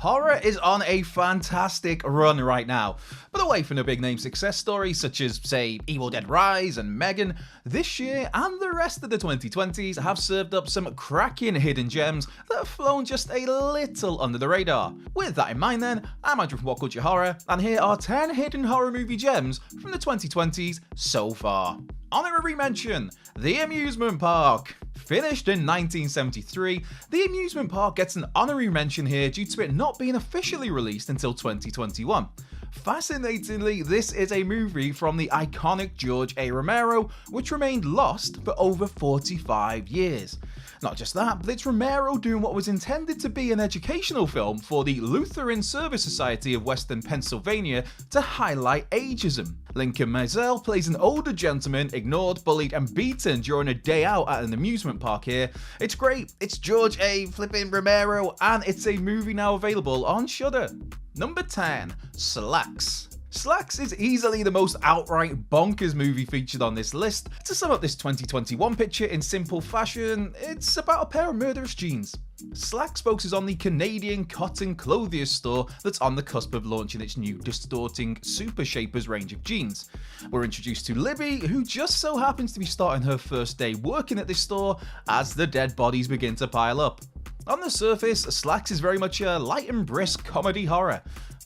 Horror is on a fantastic run right now, but away from the big name success stories such as, say, Evil Dead Rise and Megan, this year and the rest of the 2020s have served up some cracking hidden gems that have flown just a little under the radar. With that in mind then, I'm Andrew from What Culture Horror, and here are 10 hidden horror movie gems from the 2020s so far. Honorary mention, The Amusement Park. Finished in 1973, The Amusement Park gets an honorary mention here due to it not being officially released until 2021. Fascinatingly, this is a movie from the iconic George A. Romero, which remained lost for over 45 years. Not just that, but it's Romero doing what was intended to be an educational film for the Lutheran Service Society of Western Pennsylvania to highlight ageism. Lincoln Mazel plays an older gentleman ignored, bullied and beaten during a day out at an amusement park here. It's great, it's George A. flipping Romero, and it's a movie now available on Shudder. Number 10, Slaxx. Slaxx is easily the most outright bonkers movie featured on this list. To sum up this 2021 picture in simple fashion, it's about a pair of murderous jeans. Slaxx focuses on the Canadian cotton clothiers store that's on the cusp of launching its new distorting Super Shapers range of jeans. We're introduced to Libby, who just so happens to be starting her first day working at this store as the dead bodies begin to pile up. On the surface, Slaxx is very much a light and brisk comedy horror.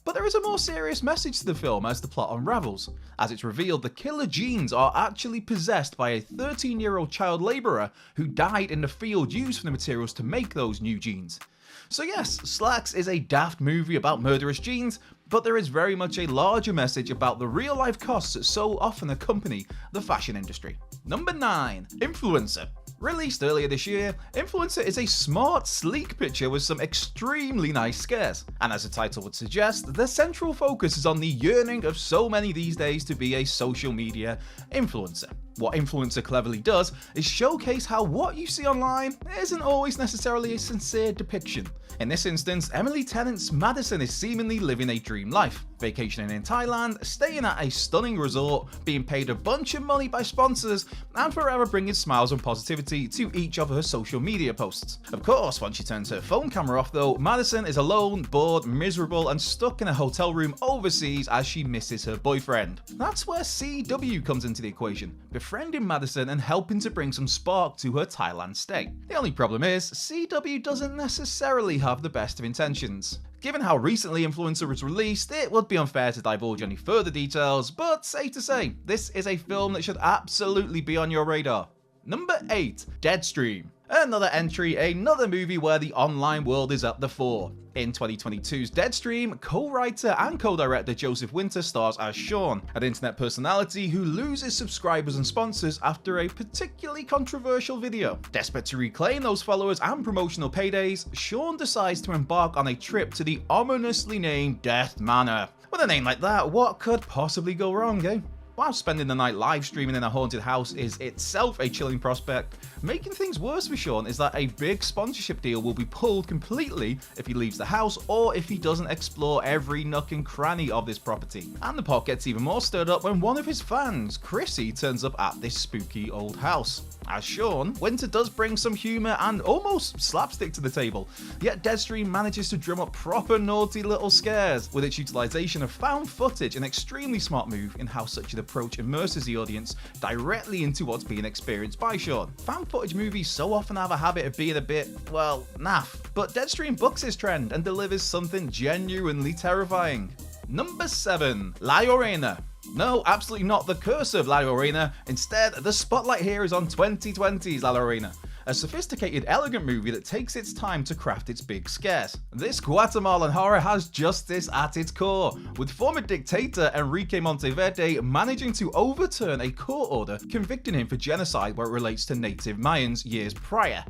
But there is a more serious message to the film as the plot unravels. As it's revealed, the killer jeans are actually possessed by a 13-year-old child labourer who died in the field used for the materials to make those new jeans. So yes, Slaxx is a daft movie about murderous jeans, but there is very much a larger message about the real-life costs that so often accompany the fashion industry. Number 9, Influencer. Released earlier this year, Influencer is a smart, sleek picture with some extremely nice scares. And as the title would suggest, the central focus is on the yearning of so many these days to be a social media influencer. What Influencer cleverly does is showcase how what you see online isn't always necessarily a sincere depiction. In this instance, Emily Tennant's Madison is seemingly living a dream life, vacationing in Thailand, staying at a stunning resort, being paid a bunch of money by sponsors, and forever bringing smiles and positivity to each of her social media posts. Of course, once she turns her phone camera off though, Madison is alone, bored, miserable, and stuck in a hotel room overseas as she misses her boyfriend. That's where CW comes into the equation, befriending Madison and helping to bring some spark to her Thailand stay. The only problem is, CW doesn't necessarily have the best of intentions. Given how recently Influencer was released, it would be unfair to divulge any further details, but safe to say, this is a film that should absolutely be on your radar. Number 8, Deadstream. Another entry, another movie where the online world is at the fore. In 2022's Deadstream, co-writer and co-director Joseph Winter stars as Sean, an internet personality who loses subscribers and sponsors after a particularly controversial video. Desperate to reclaim those followers and promotional paydays, Sean decides to embark on a trip to the ominously named Death Manor. With a name like that, what could possibly go wrong, eh? While spending the night live streaming in a haunted house is itself a chilling prospect, making things worse for Sean is that a big sponsorship deal will be pulled completely if he leaves the house or if he doesn't explore every nook and cranny of this property. And the pot gets even more stirred up when one of his fans, Chrissy, turns up at this spooky old house. As Sean, Winter does bring some humour and almost slapstick to the table, yet Deadstream manages to drum up proper naughty little scares with its utilisation of found footage, an extremely smart move in how such an approach immerses the audience directly into what's being experienced by Sean. Found footage movies so often have a habit of being a bit, well, naff, but Deadstream bucks his trend and delivers something genuinely terrifying. Number 7, La Llorona. No, absolutely not the curse of La Llorona. Instead, the spotlight here is on 2020's La Llorona, a sophisticated, elegant movie that takes its time to craft its big scares. This Guatemalan horror has justice at its core, with former dictator Enrique Monteverde managing to overturn a court order convicting him for genocide where it relates to native Mayans years prior.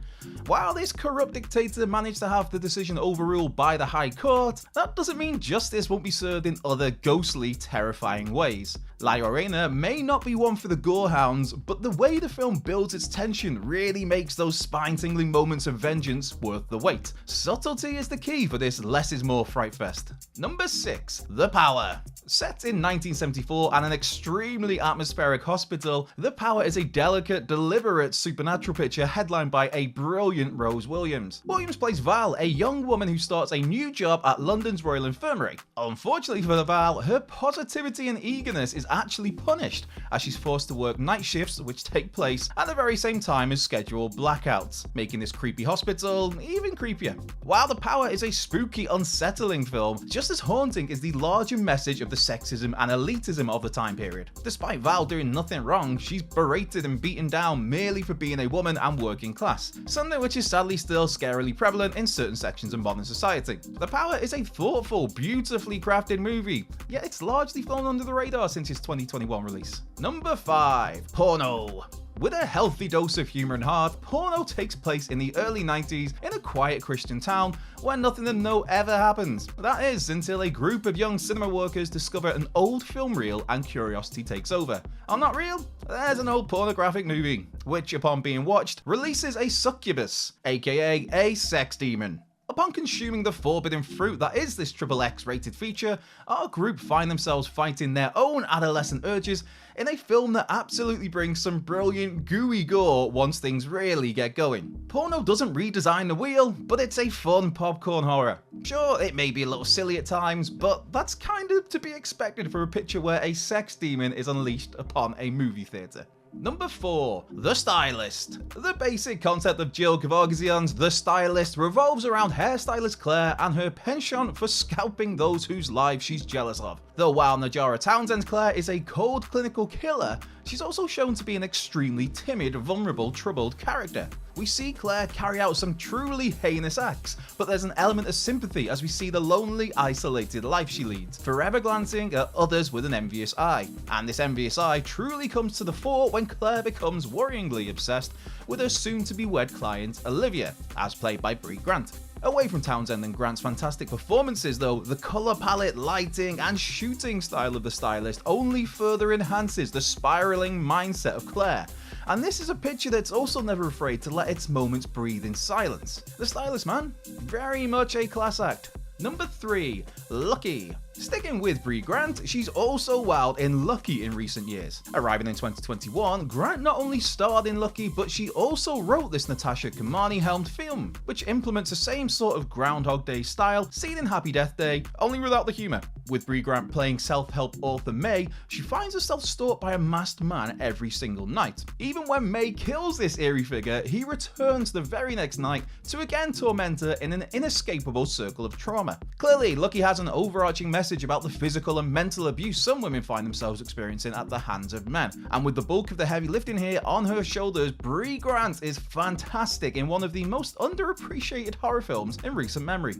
While this corrupt dictator managed to have the decision overruled by the High Court, that doesn't mean justice won't be served in other ghostly, terrifying ways. Llorona may not be one for the gorehounds, but the way the film builds its tension really makes those spine-tingling moments of vengeance worth the wait. Subtlety is the key for this less is more fright fest. Number 6. The Power. Set in 1974 at an extremely atmospheric hospital, The Power is a delicate, deliberate supernatural picture headlined by a brilliant Rose Williams. Williams plays Val, a young woman who starts a new job at London's Royal Infirmary. Unfortunately for Val, her positivity and eagerness is actually punished as she's forced to work night shifts which take place at the very same time as scheduled blackouts, making this creepy hospital even creepier. While The Power is a spooky, unsettling film, just as haunting is the larger message of the sexism and elitism of the time period. Despite Val doing nothing wrong, she's berated and beaten down merely for being a woman and working class, something which is sadly still scarily prevalent in certain sections of modern society. The Power is a thoughtful, beautifully crafted movie, yet it's largely flown under the radar since its 2021 release. Number 5. Porno. With a healthy dose of humour and heart, Porno takes place in the early 90s in a quiet Christian town where nothing and no ever happens. That is, until a group of young cinema workers discover an old film reel and curiosity takes over. Oh, not real? There's an old pornographic movie, which upon being watched, releases a succubus, aka a sex demon. Upon consuming the forbidden fruit that is this XXX rated feature, our group find themselves fighting their own adolescent urges in a film that absolutely brings some brilliant gooey gore once things really get going. Porno doesn't redesign the wheel, but it's a fun popcorn horror. Sure, it may be a little silly at times, but that's kind of to be expected for a picture where a sex demon is unleashed upon a movie theatre. Number 4. The Stylist. The basic concept of Jill Kvargzian's The Stylist revolves around hairstylist Claire and her penchant for scalping those whose lives she's jealous of. Though while Najara Townsend's Claire is a cold clinical killer, she's also shown to be an extremely timid, vulnerable, troubled character. We see Claire carry out some truly heinous acts, but there's an element of sympathy as we see the lonely, isolated life she leads, forever glancing at others with an envious eye. And this envious eye truly comes to the fore when Claire becomes worryingly obsessed with her soon-to-be wed client, Olivia, as played by Brie Grant. Away from Townsend and Grant's fantastic performances though, the colour palette, lighting and shooting style of The Stylist only further enhances the spiralling mindset of Claire. And this is a picture that's also never afraid to let its moments breathe in silence. The Stylist, man, very much a class act. Number 3. Lucky. Sticking with Brie Grant, she's also wowed in Lucky in recent years. Arriving in 2021, Grant not only starred in Lucky, but she also wrote this Natasha Kamani-helmed film, which implements the same sort of Groundhog Day style seen in Happy Death Day, only without the humour. With Brie Grant playing self-help author May, she finds herself stalked by a masked man every single night. Even when May kills this eerie figure, he returns the very next night to again torment her in an inescapable circle of trauma. Clearly, Lucky has an overarching message about the physical and mental abuse some women find themselves experiencing at the hands of men. And with the bulk of the heavy lifting here on her shoulders, Brie Grant is fantastic in one of the most underappreciated horror films in recent memory.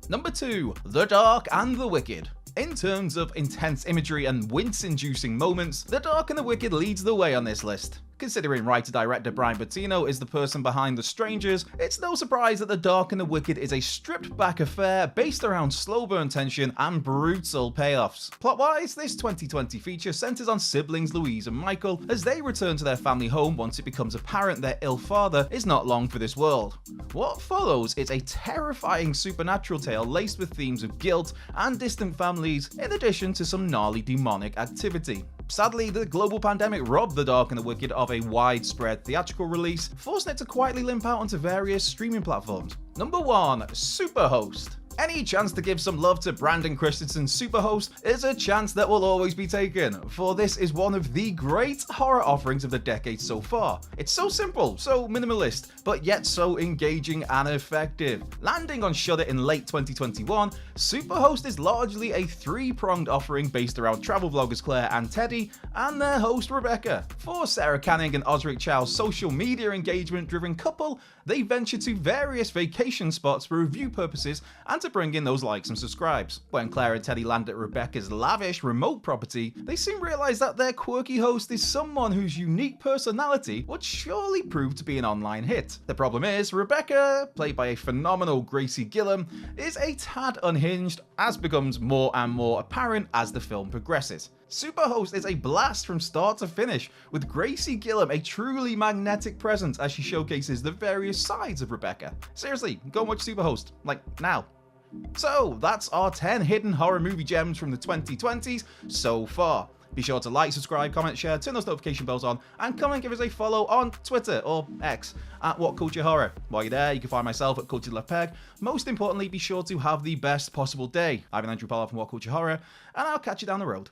Number 2. The Dark and the Wicked. In terms of intense imagery and wince-inducing moments, The Dark and the Wicked leads the way on this list. Considering writer-director Brian Bertino is the person behind The Strangers, it's no surprise that The Dark and the Wicked is a stripped-back affair based around slow-burn tension and brutal payoffs. Plot-wise, this 2020 feature centers on siblings Louise and Michael as they return to their family home once it becomes apparent their ill father is not long for this world. What follows is a terrifying supernatural tale laced with themes of guilt and distant families, in addition to some gnarly demonic activity. Sadly, the global pandemic robbed The Dark and the Wicked of a widespread theatrical release, forcing it to quietly limp out onto various streaming platforms. Number 1. Superhost. Any chance to give some love to Brandon Christensen's Superhost is a chance that will always be taken, for this is one of the great horror offerings of the decade so far. It's so simple, so minimalist, but yet so engaging and effective. Landing on Shudder in late 2021, Superhost is largely a three-pronged offering based around travel vloggers Claire and Teddy, and their host Rebecca. For Sarah Canning and Osric Chow's social media engagement-driven couple, they venture to various vacation spots for review purposes and to to bring in those likes and subscribes. When Claire and Teddy land at Rebecca's lavish remote property, they soon realise that their quirky host is someone whose unique personality would surely prove to be an online hit. The problem is, Rebecca, played by a phenomenal Gracie Gillam, is a tad unhinged, as becomes more and more apparent as the film progresses. Superhost is a blast from start to finish, with Gracie Gillam a truly magnetic presence as she showcases the various sides of Rebecca. Seriously, go and watch Superhost, like now. So that's our 10 hidden horror movie gems from the 2020s so far. Be sure to like, subscribe, comment, share, turn those notification bells on, and come and give us a follow on Twitter or X at What Culture Horror. While you're there, you can find myself at Culture Left Peg. Most importantly, be sure to have the best possible day. I've been Andrew Pollard from What Culture Horror, and I'll catch you down the road.